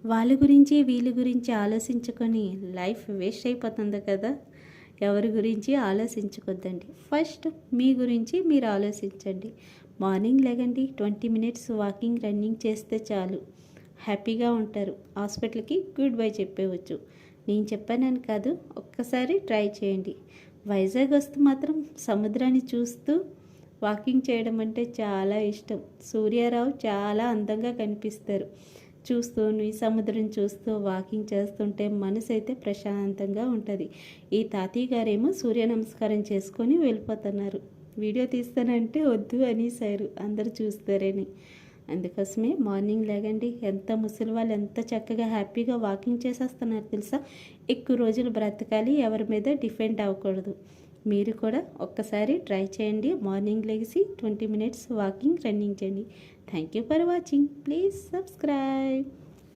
వాళ్ళ గురించి వీళ్ళ గురించి ఆలోచించుకొని లైఫ్ వేస్ట్ అయిపోతుంది కదా. ఎవరి గురించి ఆలోచించుకోద్దండి. ఫస్ట్ మీ గురించి మీరు ఆలోచించండి. మార్నింగ్ లేగండి, 20 మినిట్స్ వాకింగ్ రన్నింగ్ చేస్తే చాలు, హ్యాపీగా ఉంటారు. హాస్పిటల్కి గుడ్ బై చెప్పేవచ్చు. నేను చెప్పానని కాదు, ఒక్కసారి ట్రై చేయండి. వైజాగ్ వస్తూ మాత్రం సముద్రాన్ని చూస్తూ వాకింగ్ చేయడం అంటే చాలా ఇష్టం. సూర్యారావు చాలా అందంగా కనిపిస్తారు. చూస్తూ ఈ సముద్రం చూస్తూ వాకింగ్ చేస్తుంటే మనసు అయితే ప్రశాంతంగా ఉంటుంది. ఈ తాతయ్య గారేమో సూర్య నమస్కారం చేసుకొని వెళ్ళిపోతున్నారు. వీడియో తీస్తానంటే వద్దు అనేసారు, అందరు చూస్తారని. అందుకోసమే మార్నింగ్ లేగండి. ఎంత ముసలి వాళ్ళు ఎంత చక్కగా హ్యాపీగా వాకింగ్ చేసేస్తున్నారు తెలుసా. ఎక్కువ రోజులు బ్రతకాలి, ఎవరి మీద డిపెండ్ అవ్వకూడదు. మీరు కూడా ఒక్కసారి ట్రై చేయండి. మార్నింగ్ లెగిసి 20 మినిట్స్ వాకింగ్ రన్నింగ్ చేయండి. Thank you for watching. Please subscribe.